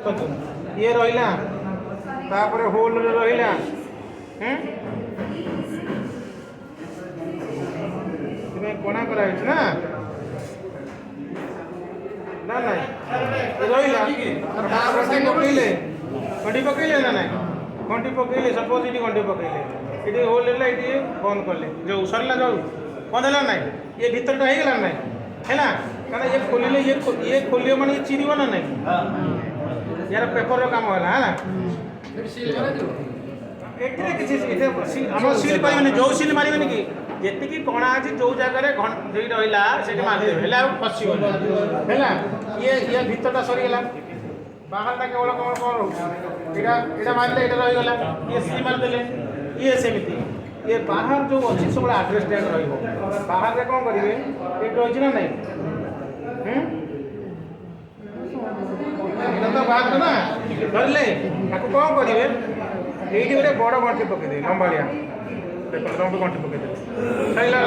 ଦେଖନ୍ତୁ ଇଏ ରହିଲା ତାପରେ ହୋଲରେ ରହିଲା ସେଥିପାଇଁ କଣା କରାହେଇଛି ନା ନା ନାଇଁ ରହିଲା ତାପରେ ଗଣ୍ଠି ପକେଇଲେ ନା ନାଇଁ ଗଣ୍ଠି ପକେଇଲେ ସପୋଜ ଏଠି ଗଣ୍ଠି ପକେଇଲେ ଏଠି ହୋଲ ହେଲା ଏଠି ବନ୍ଦ କଲେ ଯୋଉ ସରିଲା ଯୋଉ ବନ୍ଦ ହେଲା ନାଇଁ ଇଏ ଭିତରଟା ହେଇଗଲା ନାଇଁ ହେଲା କାରଣ ଇଏ ଖୋଲିଲେ ଇଏ ଖୋଲିବ ମାନେ ଇଏ ଚିରିବ ନା ନାଇଁ यार पेपर काम है ना एटिले किछि हम सील पाइबनी जो सील मारिबनी कि जेतिकी कणा अछि जो जगह रे घंटी रहिला सेठी मार देबे हेला फसियो हेला ये भीतरटा सरी गेला बाहरटा केवल कोन एटा मारले एटा रहि गेला ये सील मार देले ये सेमिति ये बाहर जो अछि सब एड्रेस टैग रहिबो बाहर रे कोन करिवे एक रहि ना नहीं तो बात ना धरले ताको कौन करेंगे ये गोटे बड़ गंठी पकईदे लंबाड़िया लंबी गंठी पकईदे सही ना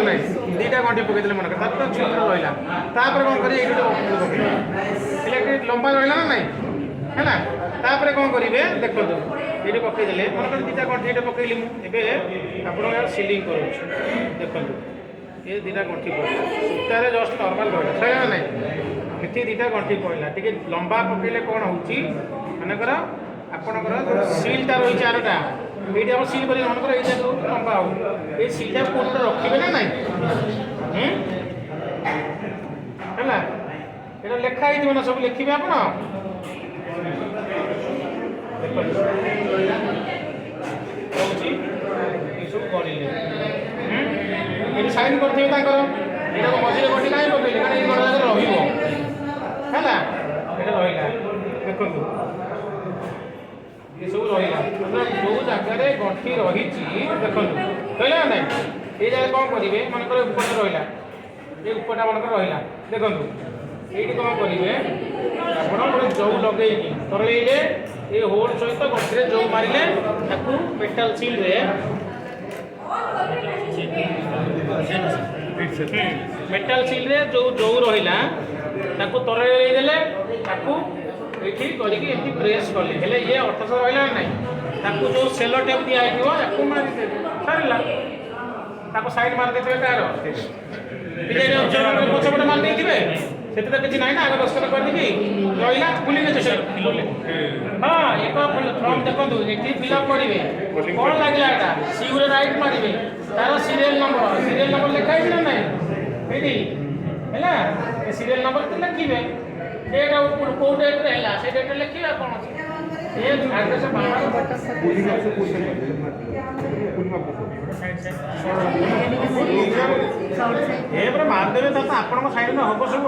दीटा गंठी पकईदे मन कर छिद्र रहा कौन करेंगे ये लंबा रहा ना नाई है कौन करेंगे देखो ये पकईदे मन कर दीटा गंठी ये पकईली मुझे आप सिलिंग कर देखो ये दीटा गंठी पड़ा सूतार जस्ट नॉर्मल रहा सही ना नाई ये दीटा गंठी पड़ा टी लंबा पकईले कौन हो मनकर आपणकर सिलटा रही चारटा ये आप सिल कर मनकर ये लंबा हो ये सिलटा कौन रखिए ना नाई है लिखाई ना सब लिखे आप सब कर साइन करते मझे गंठी कहीं पकड़े कारण ये बड़ा जगह रहा देखो ये सब रहा जो जगह गंठी रही देखो रहा ना ये जगह कौन करेंगे मनकर उपरटा रहा ये उपरटा मनकर रहा देखो ये कौन करेंगे आप जो लगे तरले ये होल सहित गंठी जो मारे मेटाल सील मेटाल सील जो जो रहा तरले ये प्रेस कले हेले ये अर्थस रहा ना जो सेलो टेप दिया सारा साइड मार देते कार पछपटे मार देते से तो किसी ना आगे दस्तखत करदेवी रहा खुली हाँ एक फर्म देखो ये फिलअप करेंगे कौन लगे सीउरे राइट मारे तार सीरियल नंबर लिखाई ना ना ये सीरियल नंबर लिखे कौ डेट्रे है से डेट्रे लिखे कौन एड्रेस बाहर मारदेवे तो आप साइड में हम सब